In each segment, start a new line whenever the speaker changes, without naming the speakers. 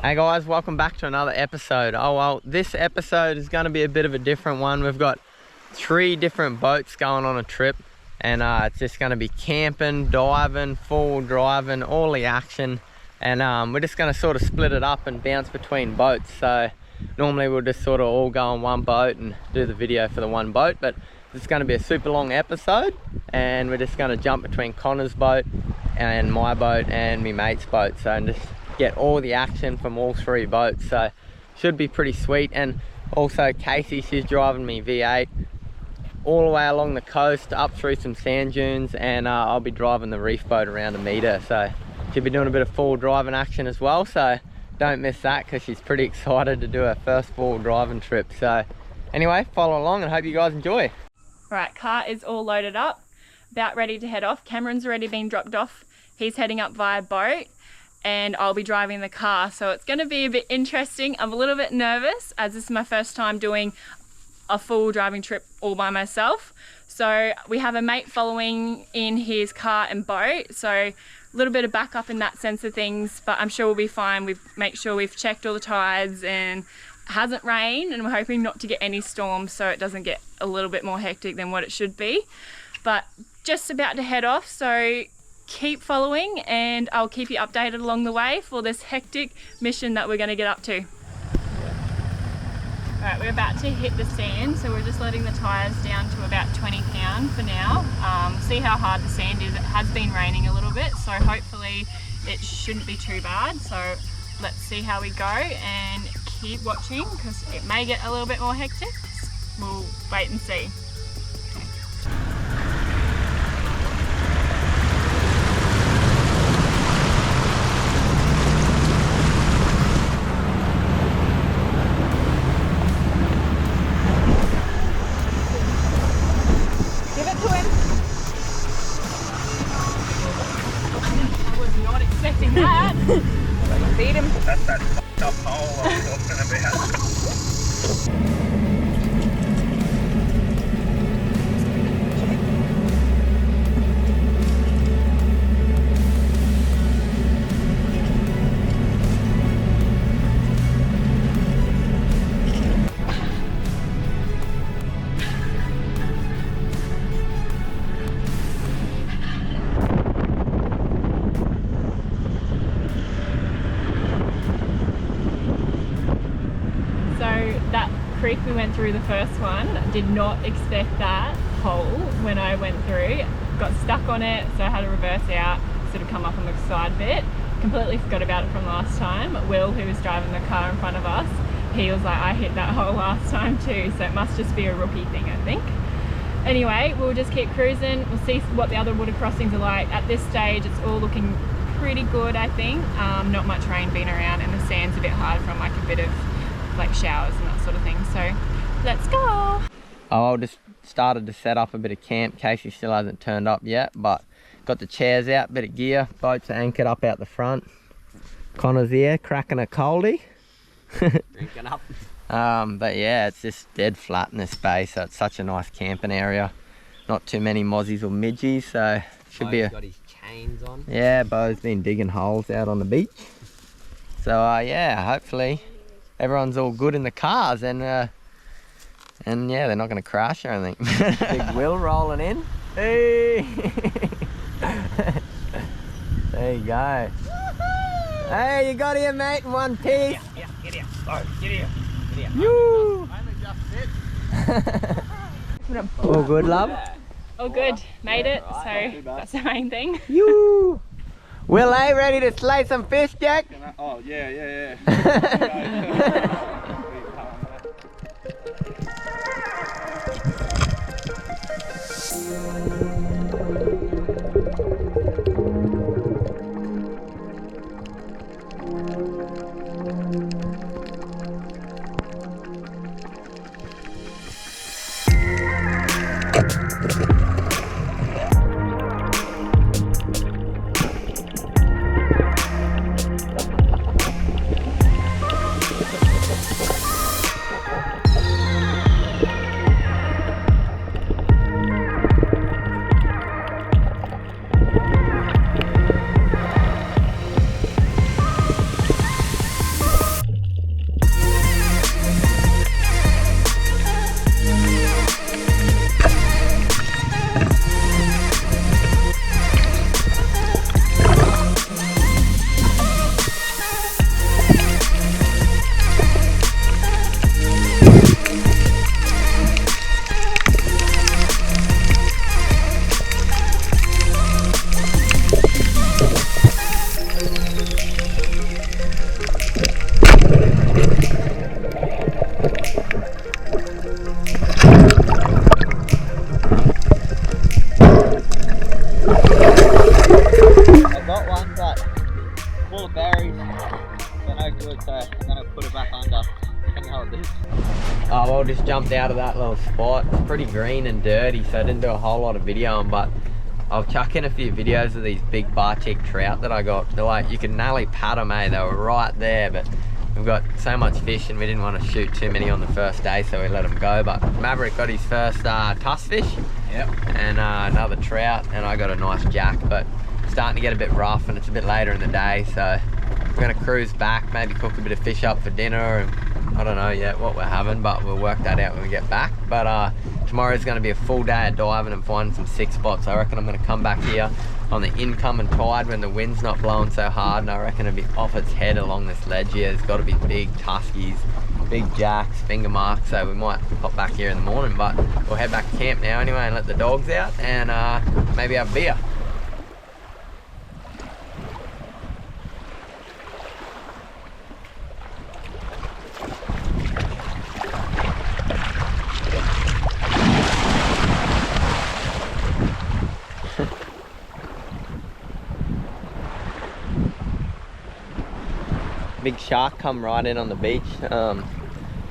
Hey guys, welcome back to another episode. Oh well, this episode is going to be a bit of a different one. We've got 3 different boats going on a trip, and it's just going to be camping, diving, 4-wheel driving, all the action. And we're just going to sort of split it up and bounce between boats. So normally we'll just sort of all go on one boat and do the video for the one boat, but it's going to be a super long episode, and we're just going to jump between Connor's boat and my boat and my mate's boat. So and just get all the action from all 3 boats, so should be pretty sweet. And also Casey, she's driving me V8 all the way along the coast up through some sand dunes, and I'll be driving the reef boat around to meet her. So she'll be doing a bit of 4-wheel driving action as well, so don't miss that because she's pretty excited to do her first 4-wheel driving trip. So anyway, follow along and hope you guys enjoy.
Right, car is all loaded up, about ready to head off. Cameron's already been dropped off. He's heading up via boat, and I'll be driving the car. So it's going to be a bit interesting. I'm a little bit nervous as this is my first time doing a full driving trip all by myself. So we have a mate following in his car and boat. So a little bit of backup in that sense of things, but I'm sure we'll be fine. We've make sure we've checked all the tides and it hasn't rained, and we're hoping not to get any storms so it doesn't get a little bit more hectic than what it should be. But just about to head off, so keep following and I'll keep you updated along the way for this hectic mission that we're going to get up to. Alright, we're about to hit the sand, so we're just letting the tyres down to about 20 pound for now. See how hard the sand is. It has been raining a little bit, so hopefully it shouldn't be too bad. So let's see how we go and keep watching because it may get a little bit more hectic. We'll wait and see.
Beat him. That's that fucked up hole I was talking about.
Creek we went through the first one, did not expect that hole when I went through. Got stuck on it, so I had to reverse out, sort of come up on the side bit. Completely forgot about it from last time. Will, who was driving the car in front of us, he was like, I hit that hole last time too, so it must just be a rookie thing, I think. Anyway, we'll just keep cruising. We'll see what the other water crossings are like. At this stage, it's all looking pretty good, I think. Not much rain been around, and the sand's a bit hard from like a bit of like showers and that sort of thing. So let's go.
Oh, I just started to set up a bit of camp. Casey still hasn't turned up yet, but got the chairs out, bit of gear, boats anchored up out the front. Connor's here cracking a coldie.
Drinking up.
But yeah, it's just dead flat in this bay, so it's such a nice camping area. Not too many mozzies or midgies, so should be a...
got his chains on.
Yeah, Bo's been digging holes out on the beach. So yeah, hopefully everyone's all good in the cars, and yeah, they're not going to crash or anything. Big Will rolling in. Hey! There you go. Hey, you got here, mate, in one piece.
Yeah, get here. Oh, get here. Get here.
You! All good, love?
All good, made it, so that's the main thing.
You! Will, ready to slay some fish, Jack?
Oh, yeah.
Oh, well, just jumped out of that little spot. It's pretty green and dirty, so I didn't do a whole lot of videoing, but I'll chuck in a few videos of these big bar cheek trout that I got. They're like, you can nearly pat them, eh? They were right there, but we've got so much fish and we didn't want to shoot too many on the first day, so we let them go. But Maverick got his first tusk fish. Yep. And another trout, and I got a nice jack, but starting to get a bit rough and it's a bit later in the day, so we're gonna cruise back, maybe cook a bit of fish up for dinner, and I don't know yet what we're having, but we'll work that out when we get back. But tomorrow's gonna be a full day of diving and finding some sick spots. I reckon I'm gonna come back here on the incoming tide when the wind's not blowing so hard, and I reckon it'll be off its head along this ledge here. There's got to be big tuskies, big jacks, finger marks, so we might pop back here in the morning, but we'll head back to camp now anyway and let the dogs out and maybe have a beer. Big shark come right in on the beach.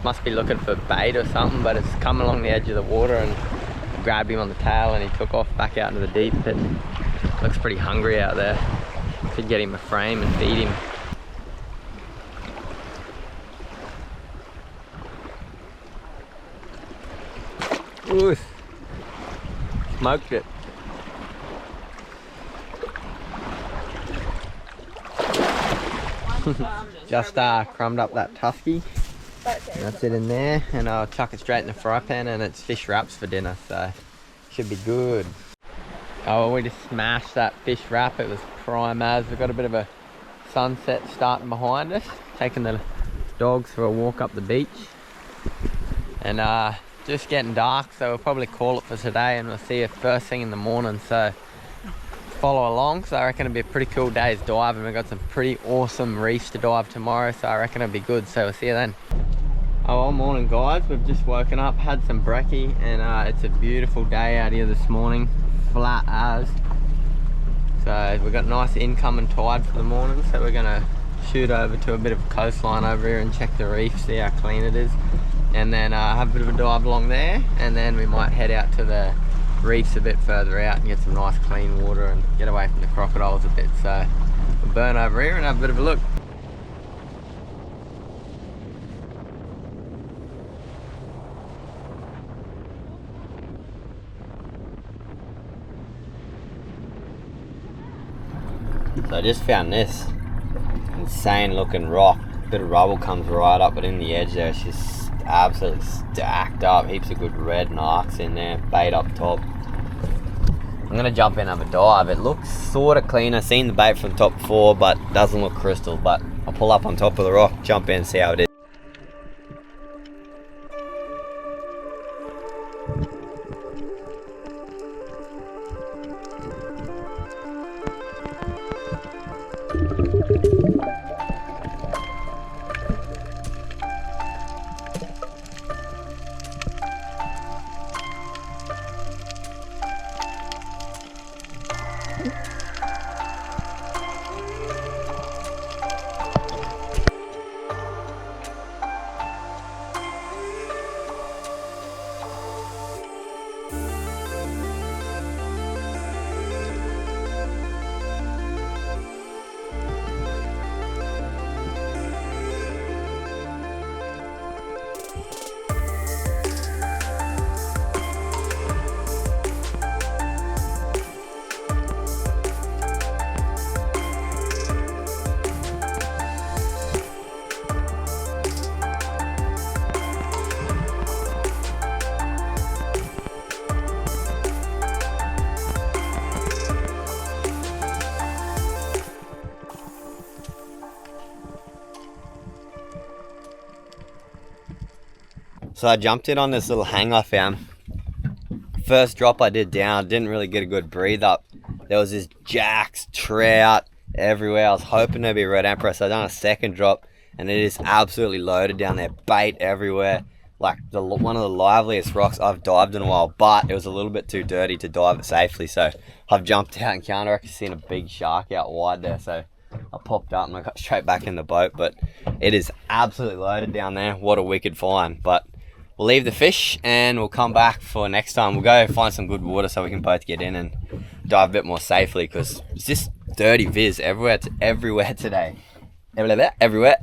Must be looking for bait or something, but it's come along the edge of the water and grabbed him on the tail and he took off back out into the deep. But looks pretty hungry out there. Could get him a frame and feed him. Ooh, smoked it. Just crumbed up that tusky. That's it in there, and I'll chuck it straight in the fry pan, and it's fish wraps for dinner, so should be good. Oh, we just smashed that fish wrap. It was prime as. We've got a bit of a sunset starting behind us, taking the dogs for a walk up the beach, and just getting dark, so we'll probably call it for today, and we'll see you first thing in the morning. So follow along. So I reckon it'll be a pretty cool day's dive, and we've got some pretty awesome reefs to dive tomorrow, so I reckon it'll be good. So we'll see you then. Oh, well, morning guys, we've just woken up, had some brekkie, and it's a beautiful day out here this morning, flat as. So we've got nice incoming tide for the morning, so we're gonna shoot over to a bit of coastline over here and check the reef, see how clean it is, and then have a bit of a dive along there, and then we might head out to the reefs a bit further out and get some nice clean water and get away from the crocodiles a bit. So we'll burn over here and have a bit of a look. So I just found this insane looking rock. A bit of rubble comes right up, but in the edge there it's just absolutely stacked up. Heaps of good red narcs in there, bait up top. I'm gonna jump in and have a dive. It looks sort of clean. I've seen the bait from top before, but doesn't look crystal. But I'll pull up on top of the rock, jump in and see how it is. So I jumped in on this little hang I found. First drop I did down, didn't really get a good breathe up. There was this jacks, trout everywhere. I was hoping there'd be a red emperor, so I done a second drop, and it is absolutely loaded down there. Bait everywhere. Like one of the liveliest rocks I've dived in a while, but it was a little bit too dirty to dive it safely. So I've jumped out and counter. I seen a big shark out wide there, so I popped up and I got straight back in the boat. But it is absolutely loaded down there. What a wicked find. But we'll leave the fish and we'll come back for next time. We'll go find some good water so we can both get in and dive a bit more safely, because it's just dirty viz everywhere today. Everywhere.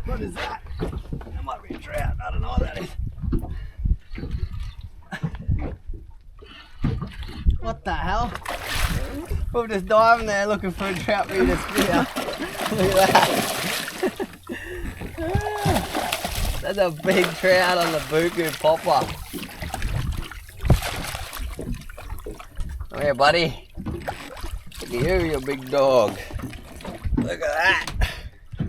What is that? That might be a trout. I don't know what that is. What the hell? We're just diving there looking for a trout for you to spear. Look at that. That's a big trout on the buku popper. Come here, buddy. Look at you big dog. Look at that.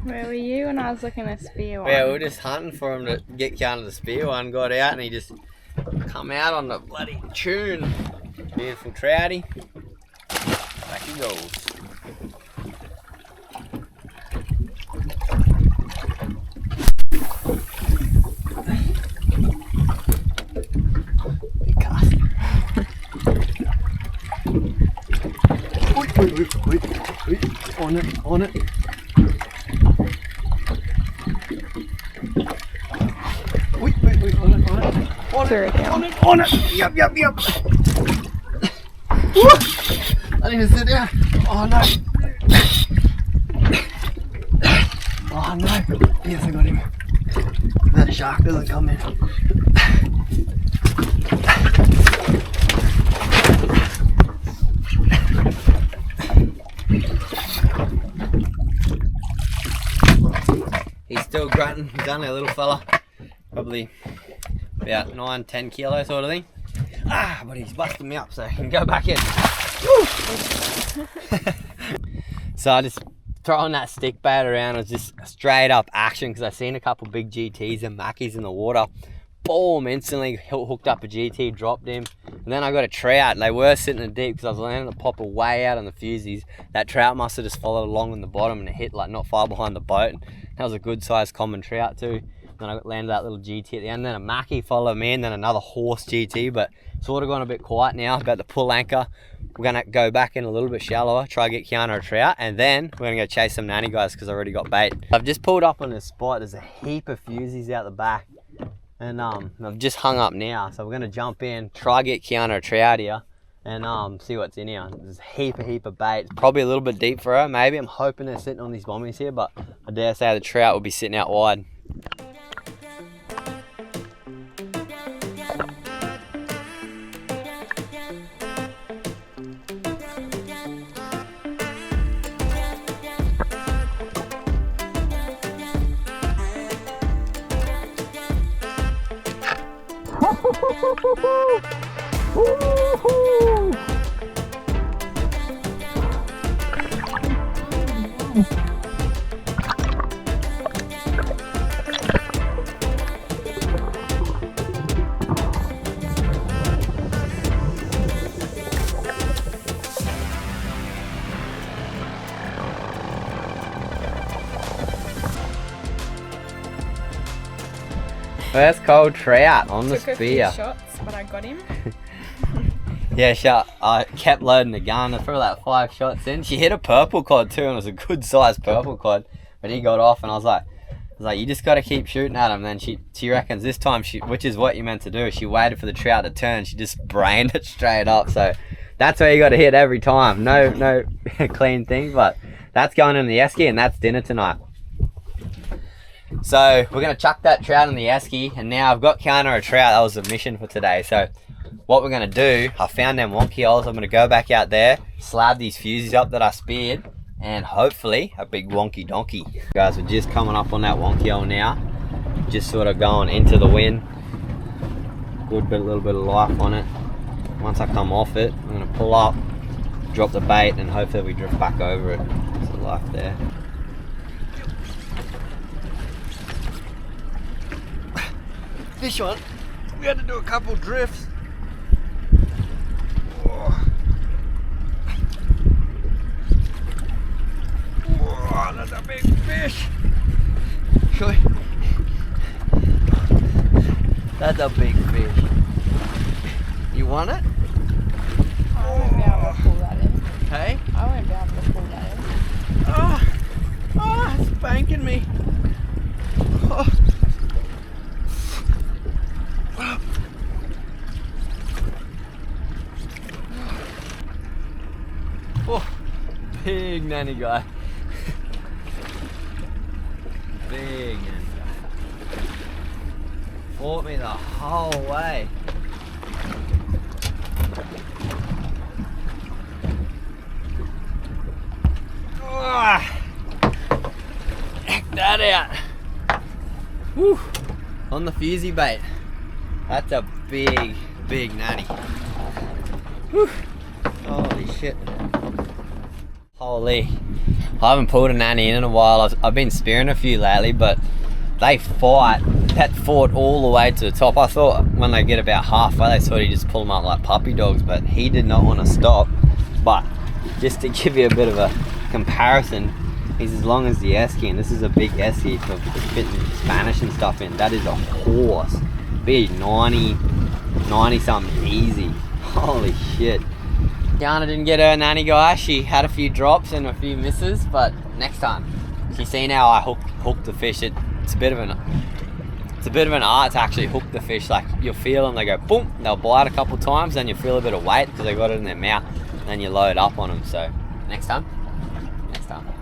Where were you when I was looking to spear one?
Yeah, we were just hunting for him to get down to the spear one. Got out and he just come out on the bloody tune. Beautiful trouty. Back he goes. Big cast. Wait. On it. Wait, on it. Yep. I need to sit down. Oh no. Yes, I got him. That shark doesn't come in. He's still grunting. He's only a little fella. Probably about 9-10 kilos sort of thing. But he's busting me up so I can go back in. So I just throwing that stick bait around. It was just straight up action because I seen a couple big GTs and mackies in the water. Boom, instantly hooked up a GT, dropped him. And then I got a trout. They were sitting in the deep because I was landing the popper way out on the fusies. That trout must have just followed along in the bottom and it hit like not far behind the boat. That was a good sized common trout too. Then I landed that little GT at the end. Then a mackie followed me and then another horse GT, but sort of gone a bit quiet now, about to pull anchor. We're gonna go back in a little bit shallower, try to get Kiana a trout, and then we're gonna go chase some nanny guys because I already got bait. I've just pulled up on this spot. There's a heap of fusies out the back. And I've just hung up now. So we're gonna jump in, try get Kiana a trout here, and see what's in here. There's a heap of bait. It's probably a little bit deep for her, maybe. I'm hoping they're sitting on these bombies here, but I dare say the trout will be sitting out wide. First cold trout on the spear.
Took a few shots, but I got him.
Yeah, I kept loading the gun. I threw like 5 shots in. She hit a purple cod too, and it was a good sized purple cod. But he got off, and I was like, you just got to keep shooting at him. And then she reckons this time, which is what you meant to do. She waited for the trout to turn. She just brained it straight up. So that's where you got to hit every time. No clean thing, but that's going in the esky, and that's dinner tonight. So we're going to chuck that trout in the esky, and now I've got Kiana a trout. That was the mission for today. So what we're going to do, I found them wonky holes. I'm going to go back out there, slab these fusies up that I speared, and hopefully a big wonky donkey. Guys, we're just coming up on that wonky hole now. Just sort of going into the wind. Little bit of life on it. Once I come off it, I'm going to pull up, drop the bait, and hopefully we drift back over it. There's the life there. This one, we had to do a couple drifts. Oh, that's a big fish. That's a big fish. You want it?
I won't be able to pull that in.
Hey?
I won't be able to pull
spanking me. Oh. Oh, big nanny guy. Big nanny guy. Fought me the whole way. Check that out. Woo. On the fusey bait. That's a big, big nanny. Woo. Holy shit. Holy. I haven't pulled a nanny in a while. I've been spearing a few lately, but they fight. That fought all the way to the top. I thought when they get about halfway, they sort of just pull them up like puppy dogs, but he did not want to stop. But just to give you a bit of a comparison, he's as long as the esky, and this is a big esky for fitting Spanish and stuff in. That is a horse. Big 90 something easy. Holy shit. Yana didn't get her nanny guy. She had a few drops and a few misses, but next time. She's seen how I hook the fish. It's a bit of an art to actually hook the fish. Like, you'll feel them, they go boom, they'll bite a couple times, then you feel a bit of weight because they got it in their mouth, and then you load up on them. So next time,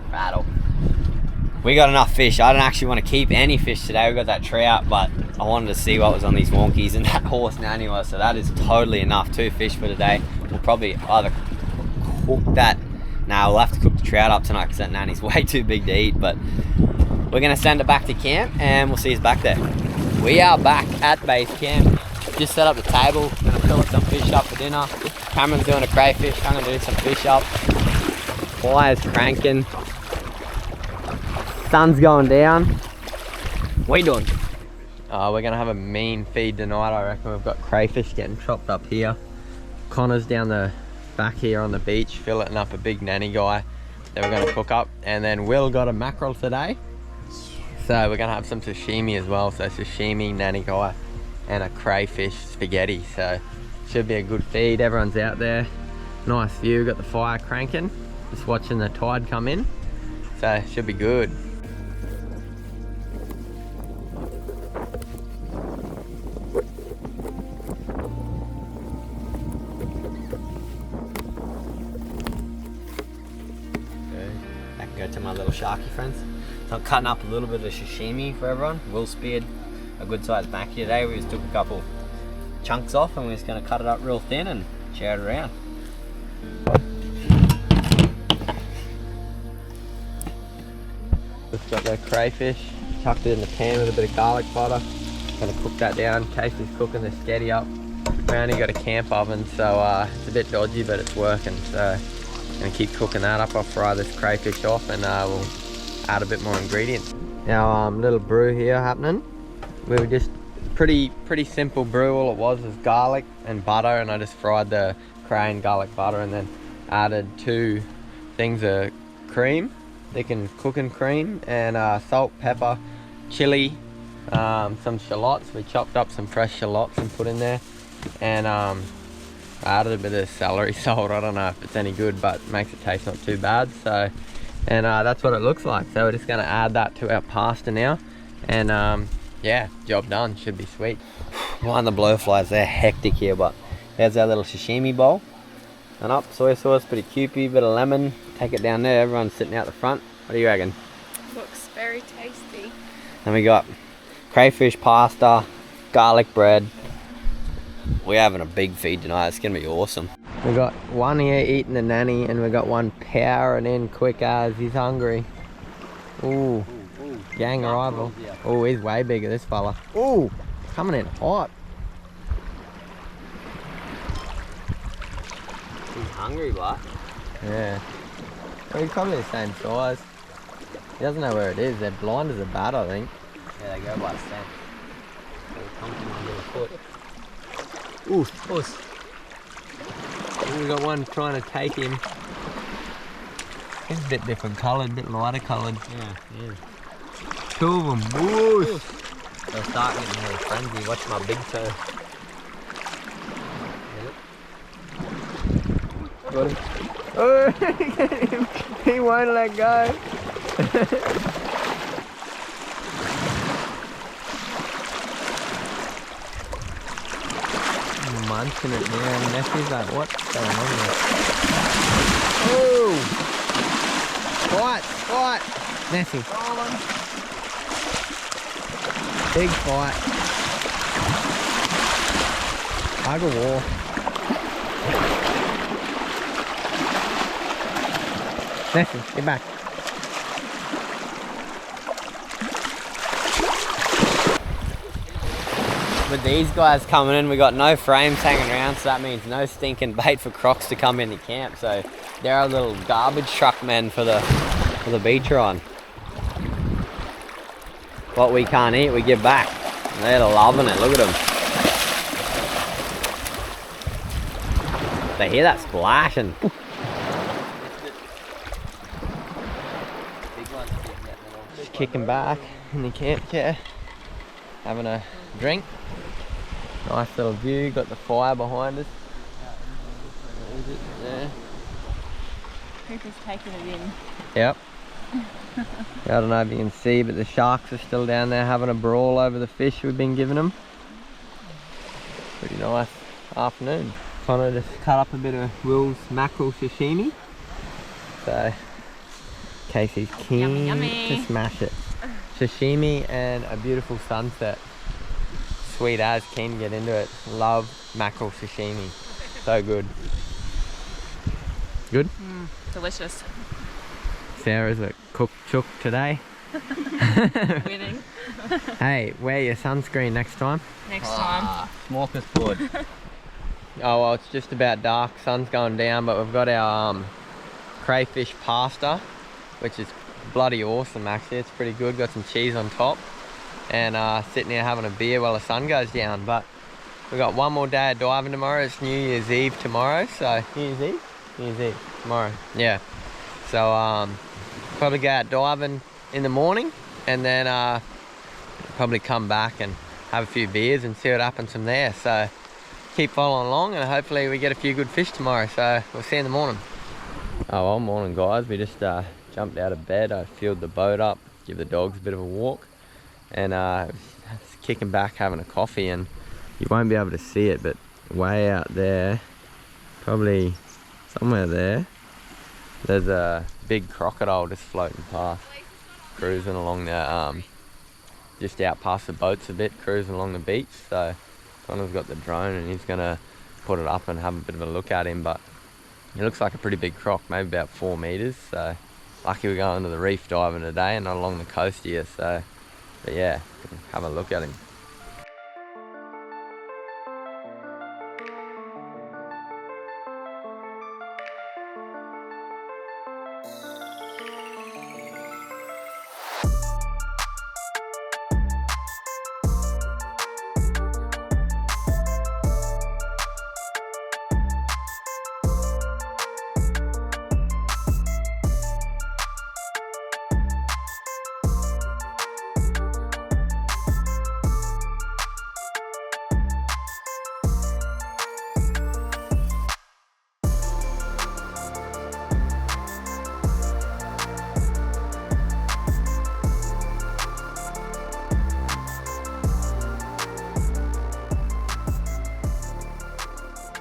battle. We got enough fish. I don't actually want to keep any fish today. We got that trout, but I wanted to see what was on these wonkies, and that horse nanny was, so that is totally enough. 2 fish for today. We'll probably either cook that. Nah, we'll have to cook the trout up tonight because that nanny's way too big to eat, but we're gonna send it back to camp and we'll see us back there. We are back at base camp. Just set up the table, gonna fill some fish up for dinner. Cameron's doing a crayfish, I'm gonna do some fish up. Fire's cranking. Sun's going down. What are you doing? We're gonna have a mean feed tonight, I reckon. We've got crayfish getting chopped up here. Connor's down the back here on the beach, filleting up a big nanny guy that we're gonna cook up. And then Will got a mackerel today. So we're gonna have some sashimi as well. So sashimi, nanny guy, and a crayfish spaghetti. So should be a good feed. Everyone's out there. Nice view, got the fire cranking. Just watching the tide come in. So should be good. Go to my little sharky friends. So I'm cutting up a little bit of sashimi for everyone. Will speared a good sized banky today. We just took a couple chunks off and we're just going to cut it up real thin and share it around. Just got the crayfish, chucked it in the pan with a bit of garlic butter. Gonna cook that down. Casey's cooking the sketty up. We only got a camp oven, so it's a bit dodgy, but it's working. So gonna keep cooking that up. I'll fry this crayfish off and we'll add a bit more ingredients. Our little brew here happening. We were just pretty simple brew. All it was garlic and butter, and I just fried the cray and garlic butter and then added 2 things of cream, thickened cooking cream, and salt, pepper, chili, some shallots. We chopped up some fresh shallots and put in there, and I added a bit of celery salt. I don't know if it's any good, but it makes it taste not too bad. So, and that's what it looks like. So we're just going to add that to our pasta now, and yeah, job done. Should be sweet. Mind the blowflies, they're hectic here, but there's our little sashimi bowl. And up, soy sauce, bit of Kewpie, bit of lemon. Take it down there. Everyone's sitting out the front. What do you reckon?
Looks very tasty.
And we got crayfish pasta, garlic bread. We're having a big feed tonight. It's gonna be awesome. We got one here eating the nanny, and we got one powering in quick as he's hungry. Ooh, gang arrival. Oh, he's way bigger, this fella. Ooh, coming in hot. He's hungry, but yeah. Well, he's probably the same size. He doesn't know where it is. They're blind as a bat, I think. Yeah, they go by scent. They come to my little foot. Ooh, puss. We got one trying to take him. He's a bit different coloured, a bit lighter coloured. Yeah, yeah. 2 of them. Whoosh! They'll start getting a little frenzy. Watch my big toe. Got him. Oh, he won't let go. munching it down. Nessie's like, what's going on there? Oh! Quiet, quiet! Nessie. Big fight. Hug of war. Nessie, get back. With these guys coming in, we got no frames hanging around, so that means no stinking bait for crocs to come into camp. So they're our little garbage truck men for the beach run. What we can't eat, we give back. They're loving it. Look at them. They hear that splashing. Just kicking back in the camp chair, having a drink. Nice little view, got the fire behind us. There.
Cooper's taking it in.
Yep. I don't know if you can see, but the sharks are still down there having a brawl over the fish we've been giving them. Pretty nice afternoon. Connor just cut up a bit of Will's mackerel sashimi. So, Casey's keen to smash it. Sashimi and a beautiful sunset. Sweet as, keen to get into it. Love mackerel sashimi. So good. Good?
Delicious.
Sarah's a cook chook today.
Winning.
Hey, wear your sunscreen next time.
Next time.
Smorgasbord.
Oh well, it's just about dark, sun's going down, but we've got our crayfish pasta, which is bloody awesome actually. It's pretty good, got some cheese on top, and sitting here having a beer while the sun goes down. But we've got one more day of diving tomorrow. It's New Year's Eve tomorrow, so New Year's Eve? New Year's Eve, tomorrow, yeah. So probably go out diving in the morning, and then probably come back and have a few beers and see what happens from there. So keep following along, and hopefully we get a few good fish tomorrow. So we'll see you in the morning. Oh well, morning guys. We just jumped out of bed. I filled the boat up, give the dogs a bit of a walk, and kicking back having a coffee. And you won't be able to see it, but way out there, probably somewhere there, there's a big crocodile just floating past, cruising along the just out past the boats a bit, cruising along the beach. So Connor's got the drone and he's gonna put it up and have a bit of a look at him, but it looks like a pretty big croc, maybe about 4 meters. So lucky we're going to the reef diving today and not along the coast here. So, but yeah, have a look at him.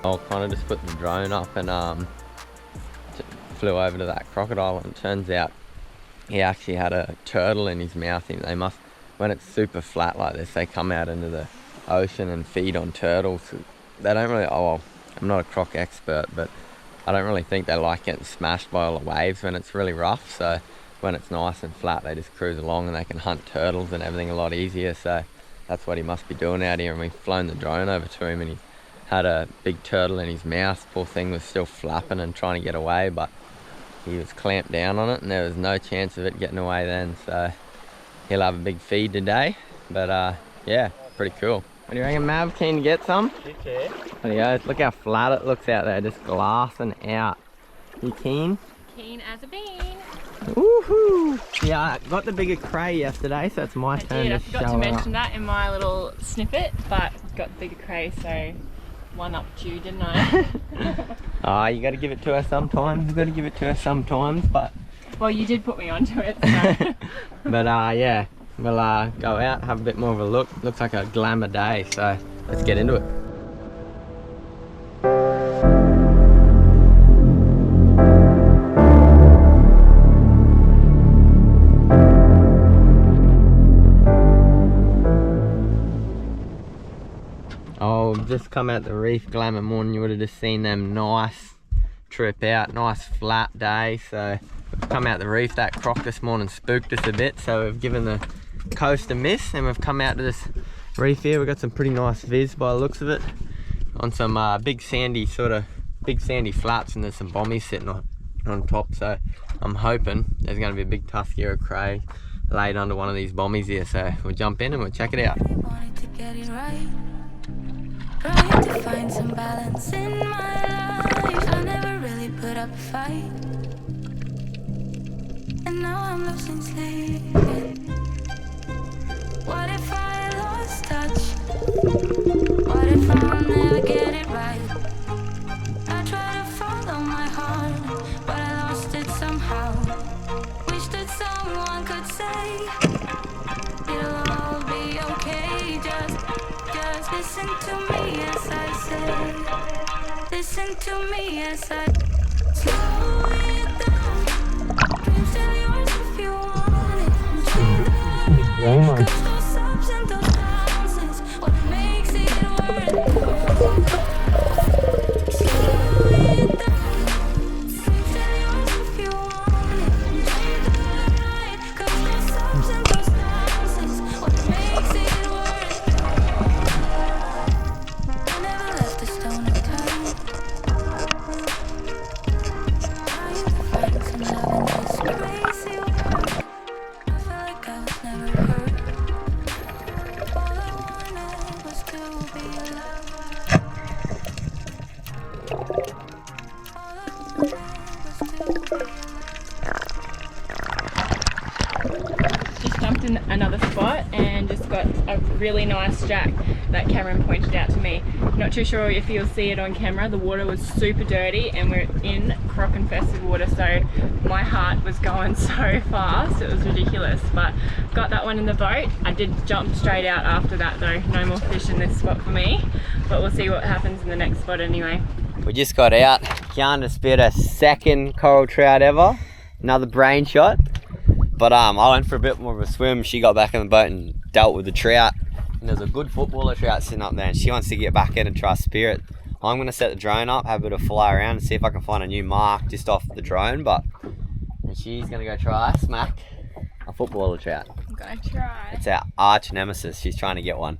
I kind of just put the drone up and flew over to that crocodile, and it turns out he actually had a turtle in his mouth. They must, when it's super flat like this, they come out into the ocean and feed on turtles. They don't really, oh well, I'm not a croc expert, but I don't really think they like getting smashed by all the waves when it's really rough. So when it's nice and flat, they just cruise along and they can hunt turtles and everything a lot easier. So that's what he must be doing out here, and we've flown the drone over to him and he had a big turtle in his mouth. Poor thing was still flapping and trying to get away, but he was clamped down on it and there was no chance of it getting away then. So he'll have a big feed today, but yeah, pretty cool. What do you reckon, Mav? Keen to get some?
Yeah.
There you go. Look how flat it looks out there, just glassing out. You keen?
Keen as a bean.
Woohoo! Yeah, I got the bigger cray yesterday, so it's my turn
I
to
forgot to
show
mention
up.
that in my little snippet, but got the bigger cray, so one up you, didn't I?
Ah, you got to give it to her sometimes. You got to give it to her sometimes, but
Well, you did put me onto it, so.
but yeah, we'll go out, have a bit more of a look. Looks like a glamour day, so let's get into it. I've just come out the reef glamour morning. You would have just seen them nice trip out, nice flat day. So we've come out the reef. That croc this morning spooked us a bit, so we've given the coast a miss and we've come out to this reef here. We've got some pretty nice viz by the looks of it on some big sandy flats, and there's some bommies sitting on top. So I'm hoping there's going to be a big tusky or a cray laid under one of these bommies here. So we'll jump in and we'll check it out.
Trying to find some balance in my life. I never really put up a fight, and now I'm losing sleep. What if I lost touch? What if I'll never get it right? I try to follow my heart, but I lost it somehow. Wish that someone could say it'll all be okay. Just listen to me as I say. Listen to me as I slow it down. Dreams still yours if you want it. Dream the night, 'cause those ups and those downs is what makes it worth it. Slow it down. Dreams still yours if you want it. Dream the night, 'cause those ups and those downs is what makes it worth it. I never left a stone unturned. Trying to find some love in this crazy world. I felt like I was never hurt. All I wanted was to be loved. All I wanted was to be loved.
Just jumped in another spot and just got a really nice jack that Cameron pointed out to me. Not too sure if you'll see it on camera. The water was super dirty and we're in croc infested water, so my heart was going so fast, it was ridiculous. But got that one in the boat. I did jump straight out after that though. No more fish in this spot for me, but we'll see what happens in the next spot anyway.
We just got out. Kiana speared her second coral trout ever. Another brain shot. But I went for a bit more of a swim. She got back in the boat and dealt with the trout. And there's a good footballer trout sitting up there and she wants to get back in and try spear it. I'm going to set the drone up, have a bit of fly around and see if I can find a new mark just off the drone. But she's going to go try smack a footballer trout.
I'm gonna try.
It's our arch nemesis. She's trying to get one.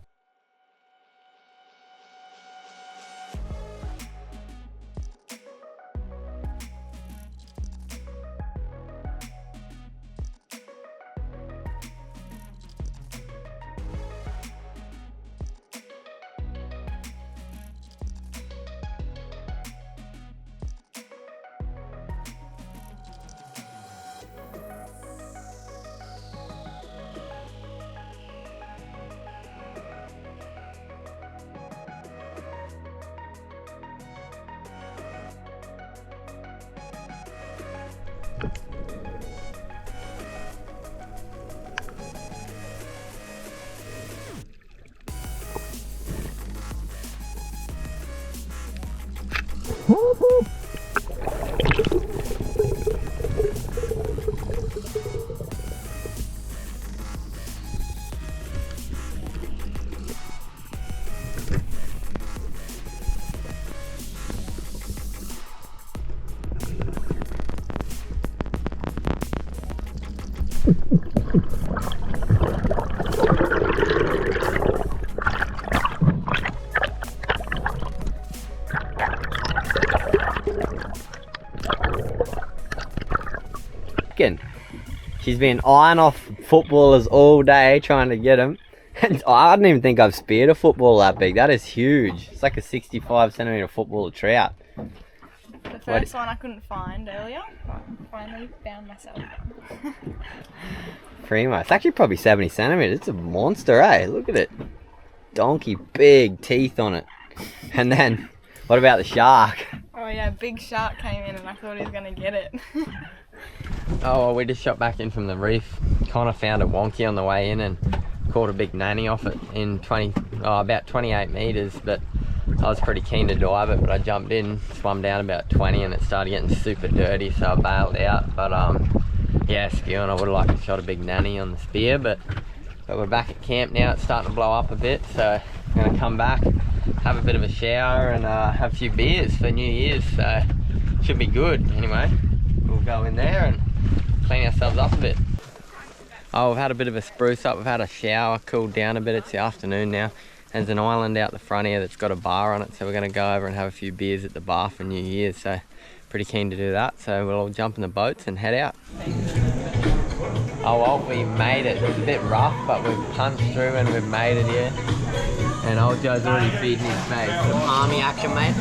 She's been eyeing off footballers all day trying to get them. And I don't even think I've speared a football that big. That is huge. It's like a 65 centimetre footballer trout.
The first one I couldn't find earlier, but finally found myself.
Primo. It's actually probably 70 centimetres. It's a monster, eh? Look at it. Donkey big teeth on it. And then, what about the shark?
Oh yeah, big shark came in and I thought he was going to get it.
Oh, well, we just shot back in from the reef. Kind of found a wonky on the way in and caught a big nanny off it in about 28 metres. But I was pretty keen to dive it, but I jumped in, swam down about 20 and it started getting super dirty, so I bailed out. But yeah, skewing, I would have liked to shot a big nanny on the spear, but we're back at camp now. It's starting to blow up a bit, so I'm going to come back, have a bit of a shower and have a few beers for New Year's, so should be good. Anyway, we'll go in there and clean ourselves up a bit. Oh, we've had a bit of a spruce up, we've had a shower, cooled down a bit. It's the afternoon now. There's an island out the front here that's got a bar on it, so we're going to go over and have a few beers at the bar for New Year's, so pretty keen to do that. So we'll all jump in the boats and head out. Oh well, we made it. It's a bit rough, but we've punched through and we've made it here. And old Joe's already feeding his face.
Some army action, mate.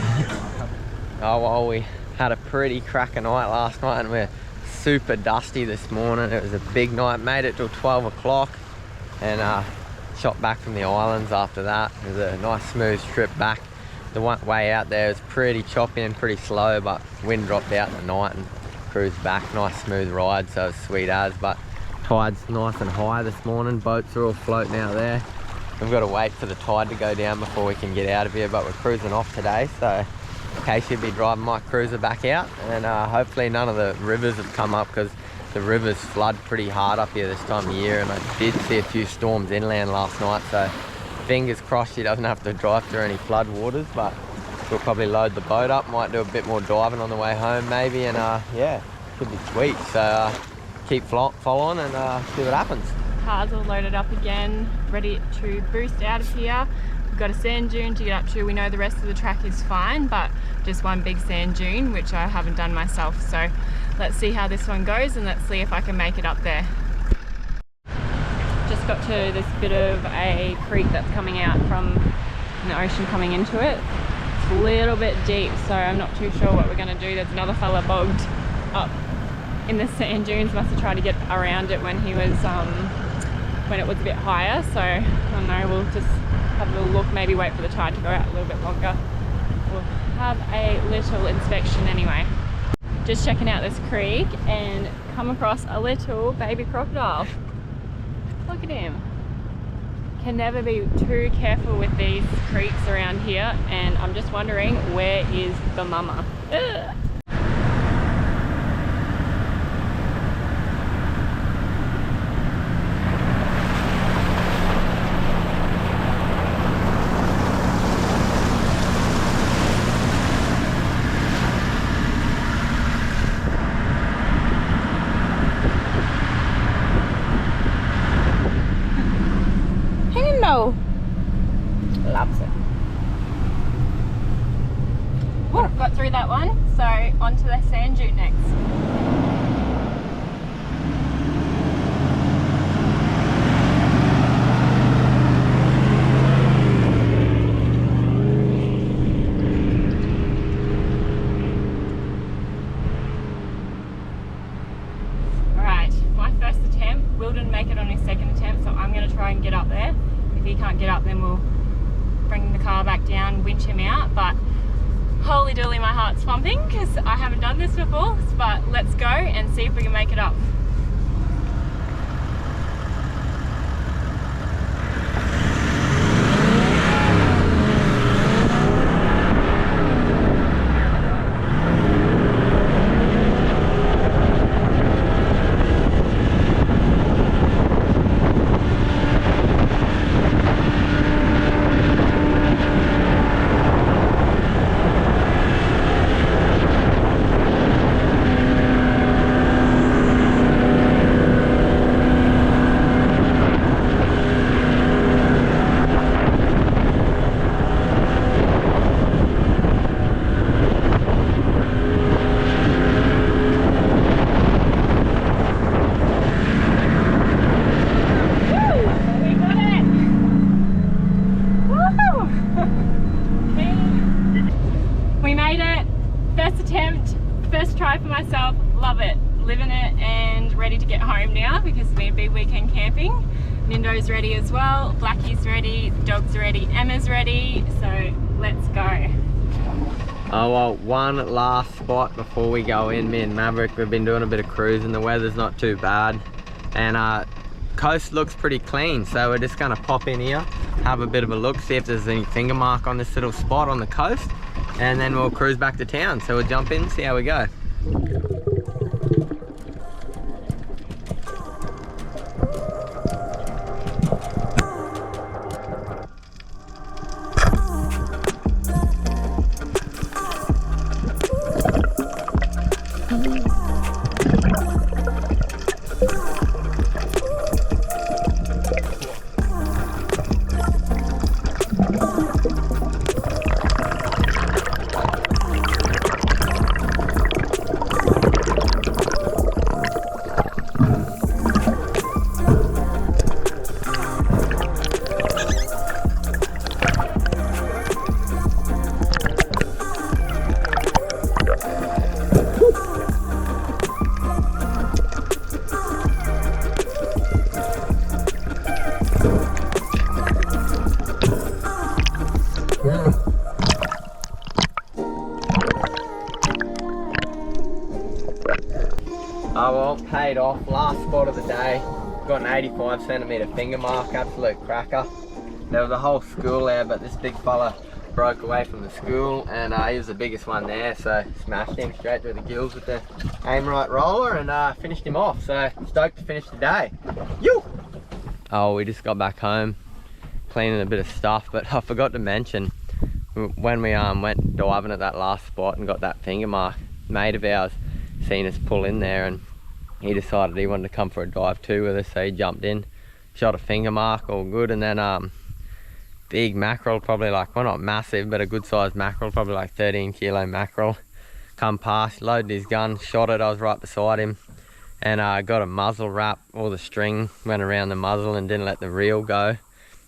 Oh well, we had a pretty cracker night last night and we're super dusty this morning. It was a big night, made it till 12 o'clock and shot back from the islands after that. It was a nice smooth trip back. The way out there was pretty choppy and pretty slow, but wind dropped out in the night and cruised back. Nice smooth ride, so it was sweet as, but tide's nice and high this morning. Boats are all floating out there. We've got to wait for the tide to go down before we can get out of here, but we're cruising off today, so Casey will be driving my cruiser back out, and hopefully none of the rivers have come up, because the rivers flood pretty hard up here this time of year, and I did see a few storms inland last night, so fingers crossed she doesn't have to drive through any flood waters, but we'll probably load the boat up, might do a bit more diving on the way home maybe, and yeah, should be sweet. So keep following and see what happens.
Car's all loaded up again, ready to boost out of here. We've got a sand dune to get up to. We know the rest of the track is fine, but just one big sand dune, which I haven't done myself. So let's see how this one goes and let's see if I can make it up there. Just got to this bit of a creek that's coming out from the ocean coming into it. It's a little bit deep, so I'm not too sure what we're going to do. There's another fella bogged up in the sand dunes, must have tried to get around it when he was when it was a bit higher, so I don't know, we'll just have a little look, maybe wait for the tide to go out a little bit longer. We'll have a little inspection anyway. Just checking out this creek and come across a little baby crocodile. Look at him. Can never be too careful with these creeks around here, and I'm just wondering, where is the mama? Ugh. Loves it. Well, got through that one, so onto the sand dune next. Alright, my first attempt. Will didn't make it on his second attempt, so I'm going to try and get up there. If he can't get up, then we'll bring the car back down, winch him out. But holy dooly, my heart's pumping because I haven't done this before. But let's go and see if we can make it up. First try for myself, love it, living it, and ready to get home now because it's been a big weekend camping. Nindo's ready as well, Blackie's ready, the dog's ready, Emma's ready, so let's go.
Oh well, one last spot before we go in. Me and Maverick, we've been doing a bit of cruising, the weather's not too bad, and coast looks pretty clean, so we're just gonna pop in here, have a bit of a look, see if there's any finger mark on this little spot on the coast, and then we'll cruise back to town. So we'll jump in, see how we go. paid off. Last spot of the day. Got an 85 centimetre finger mark, absolute cracker. There was a whole school there, but this big fella broke away from the school, and he was the biggest one there, so smashed him straight through the gills with the aim right roller and finished him off. So stoked to finish the day. You. Oh, we just got back home, cleaning a bit of stuff, but I forgot to mention when we went diving at that last spot and got that finger mark, a mate of ours seen us pull in there, and he decided he wanted to come for a dive too with us, so he jumped in, shot a finger mark, all good, and then big mackerel, probably like, well, not massive, but a good sized mackerel, probably like 13 kilo mackerel, come past, loaded his gun, shot it. I was right beside him, and got a muzzle wrap. All the string went around the muzzle and didn't let the reel go,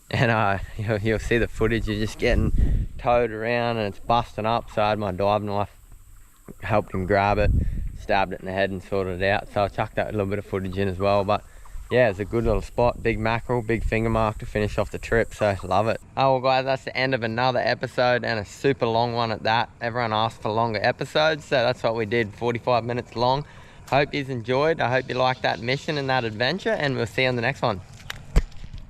and you'll see the footage. You're just getting towed around and it's busting up, so I had my dive knife, helped him grab it, stabbed it in the head and sorted it out. So I chucked that little bit of footage in as well. But yeah, it's a good little spot, big mackerel, big finger mark to finish off the trip, so love it. Oh well guys, that's the end of another episode, and a super long one at that. Everyone asked for longer episodes, so that's what we did, 45 minutes long. Hope you've enjoyed. I hope you liked that mission and that adventure, and we'll see you on the next one.